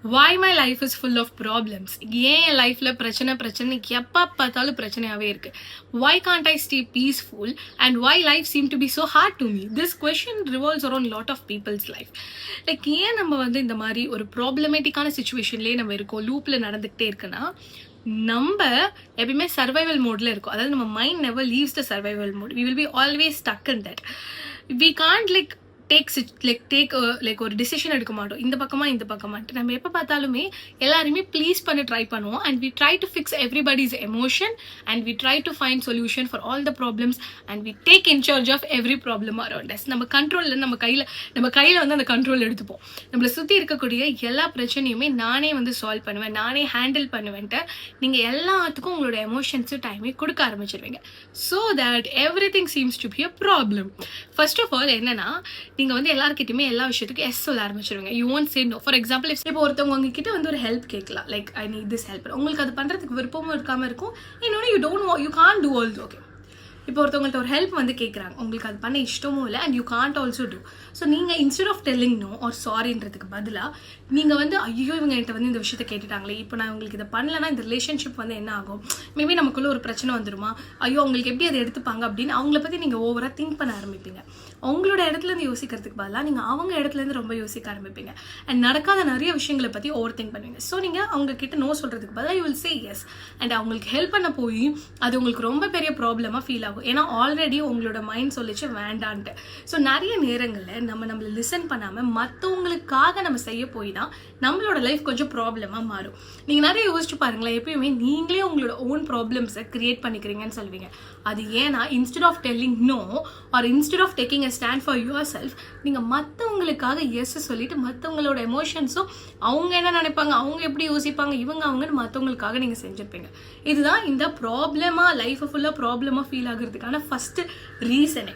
why my life is full of problems? ஏன் என் லைஃப்ல பிரச்சனை எப்ப பார்த்தாலும் பிரச்சனையாவே இருக்கு? Why can't I stay peaceful and why life seem to be so hard to me? This question revolves around lot of people's life. Like ஏன் நம்ம வந்து இந்த மாதிரி ஒரு ப்ராப்ளமேட்டிக்கான சிச்சுவேஷன்லயே நம்ம இருக்கோம், லூப்ல நடந்துகிட்டே இருக்குன்னா நம்ம எப்பயுமே சர்வைவல் மோட்ல இருக்கும். அதாவது நம்ம mind never leaves the survival mode. we will be always stuck in that. we can't take ஒரு டிசிஷன் எடுக்க மாட்டோம், இந்த பக்கமாட்டு நம்ம எப்போ பார்த்தாலுமே எல்லாருமே ப்ளீஸ் பண்ண ட்ரை பண்ணுவோம். And we try to fix everybody's emotion and we try to find solution for all the problems and we take in charge of every problem around us. நம்ம கண்ட்ரோலில் நம்ம கையில் வந்து அந்த கண்ட்ரோல் எடுத்துப்போம். நம்மளை சுற்றி இருக்கக்கூடிய எல்லா பிரச்சனையுமே நானே வந்து சால்வ் பண்ணுவேன், நானே ஹேண்டில் பண்ணுவேன்ட்டு நீங்கள் எல்லாத்துக்கும் உங்களோட எமோஷன்ஸு டைமே கொடுக்க ஆரம்பிச்சிருவீங்க. So that everything seems to be a problem. First of all என்னன்னா, நீங்கள் வந்து எல்லாருக்கிட்டையுமே எல்லா விஷயத்துக்கும் எஸ் சொல்ல ஆரம்பிச்சிருவீங்க. You won't say no. For example இப்போ ஒருத்தவங்க உங்ககிட்ட வந்து ஒரு ஹெல்ப் கேட்கலாம், like I need this help. உங்களுக்கு அது பண்ணுறதுக்கு விருப்பமும் இருக்காமல் இருக்கும். இன்னொன்று you can't do also. Okay, இப்போ ஒருத்தவங்கள்ட்ட ஒரு ஹெல்ப் வந்து கேட்குறாங்க, உங்களுக்கு அது பண்ண இஷ்டமும் இல்லை and you can't also do. So நீங்கள் instead of telling no or சாரின்றதுக்கு பதிலாக நீங்கள் வந்து ஐயோ இவங்க என்கிட்ட வந்து இந்த விஷயத்தை கேட்டுட்டாங்களே, இப்போ நான் உங்களுக்கு இதை பண்ணலன்னா இந்த ரிலேஷன்ஷிப் வந்து என்ன ஆகும், மேபி நமக்குள்ளே ஒரு பிரச்சனை வந்துருமா, ஐயோ அவங்களுக்கு எப்படி அதை எடுத்துப்பாங்க அப்படின்னு அவங்கள பற்றி நீங்கள் ஓவராக திங்க் பண்ண ஆரம்பிப்பீங்க. உங்களோட இடத்துலேருந்து யோசிக்கிறதுக்கு பதிலாக நீங்கள் அவங்க இடத்துலேருந்து ரொம்ப யோசிக்க ஆரம்பிப்பீங்க. அண்ட் நடக்காத நிறைய விஷயங்களை பற்றி ஓவர் திங்க் பண்ணுவீங்க. ஸோ நீங்கள் அவங்க கிட்ட நோ சொல்கிறதுக்கு பதிலாக you will say yes. And அவங்களுக்கு ஹெல்ப் பண்ண போய் அது உங்களுக்கு ரொம்ப பெரிய ப்ராப்ளமாக ஃபீல் ஆகும். ஏன்னா ஆல்ரெடி உங்களோட மைண்ட் சொல்லிச்சு வேண்டான்ட்டு. ஸோ நிறைய நேரங்களில் நம்மளை லிசன் பண்ணாமல் மற்றவங்களுக்காக நம்ம செய்ய போய் தான் நம்மளோட லைஃப் கொஞ்சம் ப்ராப்ளமாக மாறும். நீங்கள் நிறைய யோசிச்சு பாருங்களேன், எப்பயுமே நீங்களே உங்களோட ஓன் ப்ராப்ளம்ஸை கிரியேட் பண்ணிக்கிறீங்கன்னு சொல்லுவீங்க. அது ஏன்னா instead of telling no or instead of taking a stand for your self, நீங்கள் மற்றவங்களுக்காக எஸ் சொல்லிட்டு மற்றவங்களோட எமோஷன்ஸும் அவங்க என்ன நினைப்பாங்க, அவங்க எப்படி யோசிப்பாங்க, அவங்கன்னு மற்றவங்களுக்காக நீங்கள் செஞ்சுருப்பீங்க. இதுதான் இந்த ப்ராப்ளமாக லைஃபை ஃபுல்லாக ப்ராப்ளமாக ஃபீல் ஆகுறதுக்கான ஃபர்ஸ்ட் ரீசனே.